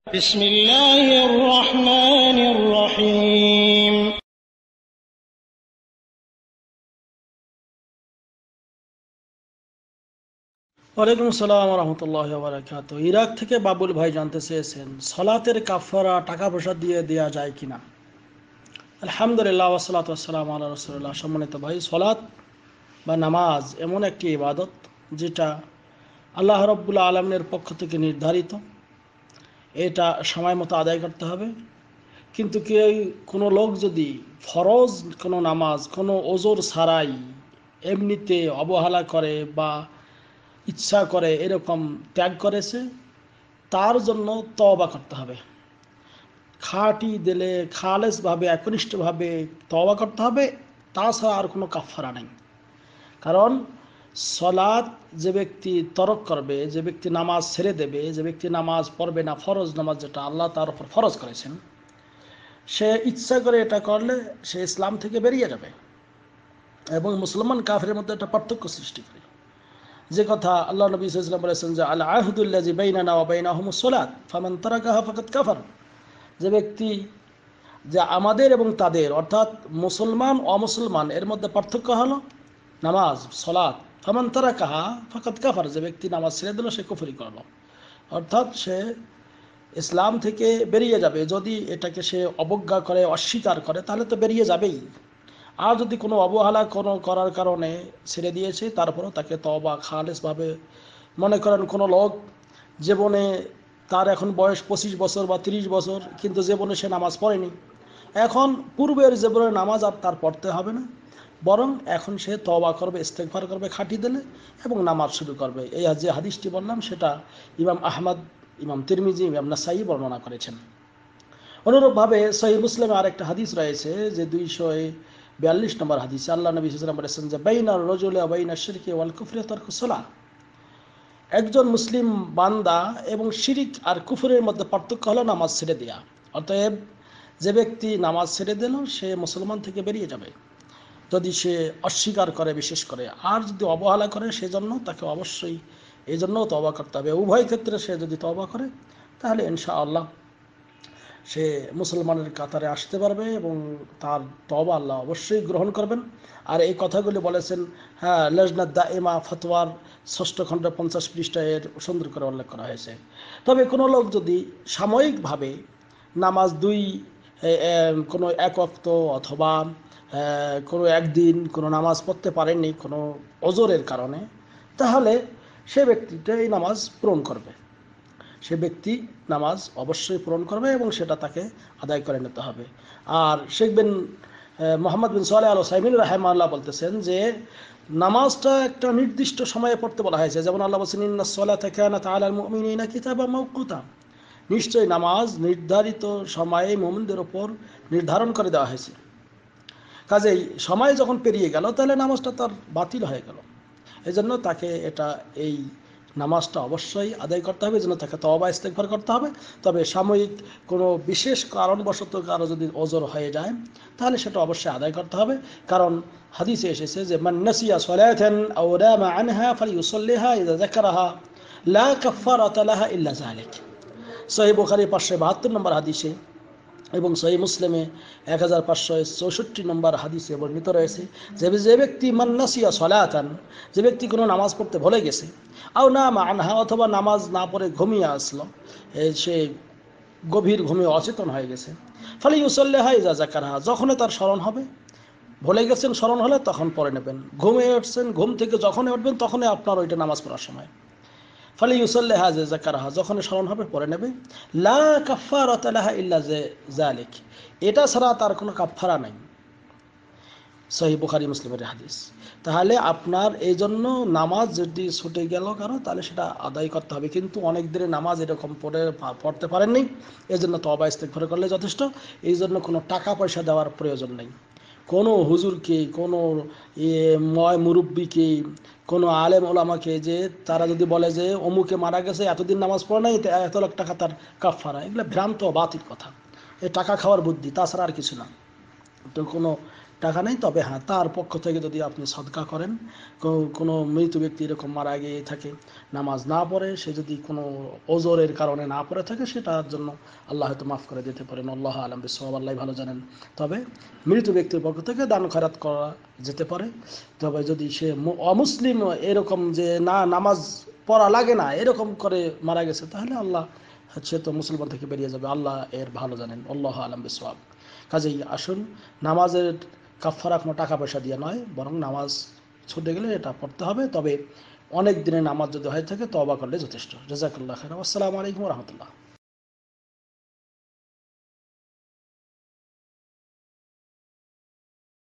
بسم الله الرحمن الرحيم ওয়ালাইকুম আসসালাম ওয়া রাহমাতুল্লাহি ওয়া বারাকাতুহু। ইরাক থেকে বাবুল ভাই জানতে চেয়েছেন সালাতের কাফারা টাকা পয়সা দিয়ে দেয়া যায় কিনা। আলহামদুলিল্লাহ ওয়াসসালাতু ওয়াসসালামু আলা রাসূলিল্লাহ। সম্মানিত ভাই, সালাত বা নামাজ এমন একটি ইবাদত যেটা আল্লাহ রাব্বুল আলামিনের পক্ষ থেকে নির্ধারিত। এটা সময় মতো আদায় করতে হবে। কিন্তু কোনো লোক যদি ফরজ কোনো নামাজ কোনো ওজর ছাড়াই এমনিতে অবহেলা করে বা ইচ্ছা করে এরকম ত্যাগ করেছে, তার জন্য তওবা করতে হবে। খাঁটি দিলে খালেসভাবে একনিষ্ঠভাবে তওবা করতে হবে, তাছাড়া আর কোনো কাফারা নেই। কারণ সলাৎ যে ব্যক্তি তরক করবে, যে ব্যক্তি নামাজ ছেড়ে দেবে, যে ব্যক্তি নামাজ পড়বে না, ফরজ নামাজ যেটা আল্লাহ তার উপর ফরজ করেছেন, সে ইচ্ছা করে এটা করলে সে ইসলাম থেকে বেরিয়ে যাবে এবং মুসলমান কাফেরের মধ্যে একটা পার্থক্য সৃষ্টি করে। যে কথা আল্লাহ নবী সাল্লাল্লাহু আলাইহি ওয়াসাল্লাম বলেছেন যে আল আহদুল্লাযী বাইনানা ওয়া বাইনাহুমুস সালাত ফামান তারাকাহা ফাকাদ কাফার। যে ব্যক্তি, যে আমাদের এবং তাদের অর্থাৎ মুসলমান অমুসলমান এর মধ্যে পার্থক্য হলো নামাজ সালাত। ফামান তারাকাহা ফাকাদ কাফার, যে ব্যক্তি নামাজ ছেড়ে দিল সে কুফরি করলো, অর্থাৎ সে ইসলাম থেকে বেরিয়ে যাবে। যদি এটাকে সে অবজ্ঞা করে অস্বীকার করে তাহলে তো বেরিয়ে যাবেই। আর যদি কোনো অবহেলা করার কারণে ছেড়ে দিয়েছে, তারপরেও তাকে তওবা খালেসভাবে, মনে করেন কোনো লোক জীবনে তার এখন বয়স 25 বছর বা 30 বছর, কিন্তু জীবনে সে নামাজ পড়েনি, এখন পূর্বের জীবনের নামাজ আর তার পড়তে হবে না, বরং এখন সে তওবা করবে, ইস্তেগফার করবে খাঁটি দিলে এবং নামাজ শুরু করবে। এই যে হাদিসটি বললাম সেটা ইমাম আহমদ, ইমাম তিরমিজি, ইমাম নাসাই বর্ণনা করেছেন। অনুরূপভাবে সহিহ মুসলিমে আরেকটা হাদিস রয়েছে যে 242 নম্বর হাদিসে আল্লাহ নবী সাল্লাল্লাহু আলাইহি ওয়াসাল্লাম বলেছেন যে বাইনার রাজুলি ওয়া বাইনাশ শিরকি ওয়াল কুফরি তারকুস সালাহ। একজন মুসলিম বান্দা এবং শিরিক আর কুফরের মধ্যে পার্থক্য হলো নামাজ ছেড়ে দেয়া। অতএব যে ব্যক্তি নামাজ ছেড়ে দিল সে মুসলমান থেকে বেরিয়ে যাবে যদি সে অস্বীকার করে, বিশেষ করে। আর যদি অবহেলা করে সেজন্য তাকে অবশ্যই এই জন্যও তওবা করতে হবে। উভয় ক্ষেত্রে সে যদি তওবা করে তাহলে ইনশাআল্লাহ সে মুসলমানের কাতারে আসতে পারবে এবং তার তওবা আল্লাহ অবশ্যই গ্রহণ করবেন। আর এই কথাগুলি বলেছেন, হ্যাঁ, লজনাত দাইমা ফতোয়ার 6ষ্ঠ খণ্ড 50 পৃষ্ঠায় এর সুন্দর করে উল্লেখ করা হয়েছে। তবে কোনো লোক যদি সাময়িকভাবে নামাজ কোনো এক ওয়াক্ত অথবা কোনো একদিন কোনো নামাজ পড়তে পারেননি কোনো ওজরের কারণে, তাহলে সে ব্যক্তিটা এই নামাজ পূরণ করবে। সে ব্যক্তি নামাজ অবশ্যই পূরণ করবে এবং সেটা তাকে আদায় করে নিতে হবে। আর শেখ বিন মোহাম্মদ বিন সালেহ আল উসাইমিন রাহিমাহুল্লাহ বলতেছেন যে নামাজটা একটা নির্দিষ্ট সময়ে পড়তে বলা হয়েছে। যেমন আল্লাহ বলছেন ইন্নাস সালাতা কানাত আলাল মুমিনিনা কিতাবাম মাওকুতা, নিশ্চয়ই নামাজ নির্ধারিত সময়ে মুমিনদের উপর নির্ধারণ করে দেওয়া হয়েছে। কাজেই সময় যখন পেরিয়ে গেল তাহলে নামাজটা তার বাতিল হয়ে গেল। এজন্য তাকে এই নামাজটা অবশ্যই আদায় করতে হবে, যেন তাকে তওবা ইস্তেগফার করতে হবে। তবে সাময়িক কোনো বিশেষ কারণবশত কারো যদি ওজর হয়ে যায় তাহলে সেটা অবশ্যই আদায় করতে হবে। কারণ হাদিসে এসেছে যে মান নাসিয়া সালাতান আও রামা আনহা ফালিয়ুসাল্লিহা ইযা যাকারাহা লা কাফারাতা লাহা ইল্লা যালিক। সহিহ বুখারী 572 নম্বর হাদিসে এবং সহিহ মুসলিমে 1564 নম্বর হাদিসে বর্ণিত রয়েছে যে ব্যক্তি মান নাসিয়া সালাতান, যে ব্যক্তি কোনো নামাজ পড়তে ভুলে গেছে, আও নামা আনহা, অথবা নামাজ না পড়ে ঘুমিয়ে আসলো, সে গভীর ঘুমে অচেতন হয়ে গেছে, ফালিয়ুসাল্লিহা ইযা যাকারাহা, যখনই তার স্মরণ হবে, ভুলে গেছেন স্মরণ হলে তখন পড়ে নেবেন, ঘুমিয়ে উঠছেন ঘুম থেকে যখনই উঠবেন তখনই আপনার ওইটা নামাজ পড়ার সময়, ফালিয়ুসাল্লিহা ইযা যাকারাহা, যখনই স্মরণ হবে পড়ে নেবে। লা কাফারাতা লাহা ইল্লা যালিক, এটা ছাড়া তার কোনো কাফারা নাই। সহিহ বুখারী মুসলিমের হাদিস। তাহলে আপনার এই জন্য নামাজ যদি ছুটে গেল কারো তাহলে সেটা আদায় করতে হবে। কিন্তু অনেক দিনের নামাজ এরকম পড়তে পারেননি, এই জন্য তওবা ইস্তেগফার করলে যথেষ্ট। এই জন্য কোনো টাকা পয়সা দেওয়ার প্রয়োজন নেই। কোনো হুজুরকে, কোনো মুরব্বীকে, কোনো আলেম ওলামাকে যে তারা যদি বলে যে অমুকে মারা গেছে এতদিন নামাজ পড়ে নাই, এত লাখ টাকা তার কাফারা, এগুলো ভ্রান্ত বাতিল কথা। এই টাকা খাওয়ার বুদ্ধি, তাছাড়া আর কিছু না। তো কোনো টাকা নেই, তবে হ্যাঁ তার পক্ষ থেকে যদি আপনি সদকা করেন, কোনো মৃত ব্যক্তি এরকম মারা গিয়ে থাকে, নামাজ না পড়ে, সে যদি কোনো ওজরের কারণে না পড়ে থাকে, সেটার জন্য আল্লাহ হয়তো মাফ করে দিতে পারেন। আল্লাহ আলম বিসওয়াব, আল্লাহ ভালো জানেন। তবে মৃত ব্যক্তির পক্ষ থেকে দান খয়রাত করা যেতে পারে। তবে যদি সে অমুসলিম, এরকম যে না নামাজ পড়া লাগে না এরকম করে মারা গেছে, তাহলে আল্লাহ সে তো মুসলমান থেকে বেরিয়ে যাবে, আল্লাহ এর ভালো জানেন। আল্লাহ আলম বিসওয়াব। কাজেই আসুন, নামাজের কাফারা কোনো টাকা পয়সা দিয়ে নয়, বরং নামাজ ছুটে গেলে এটা পড়তে হবে। তবে অনেক দিনের নামাজ যদি হয়ে থাকে তওবা করলে যথেষ্ট। জাযাকাল্লাহ খাইরান। আসসালামু আলাইকুম ওয়া রাহমাতুল্লাহ।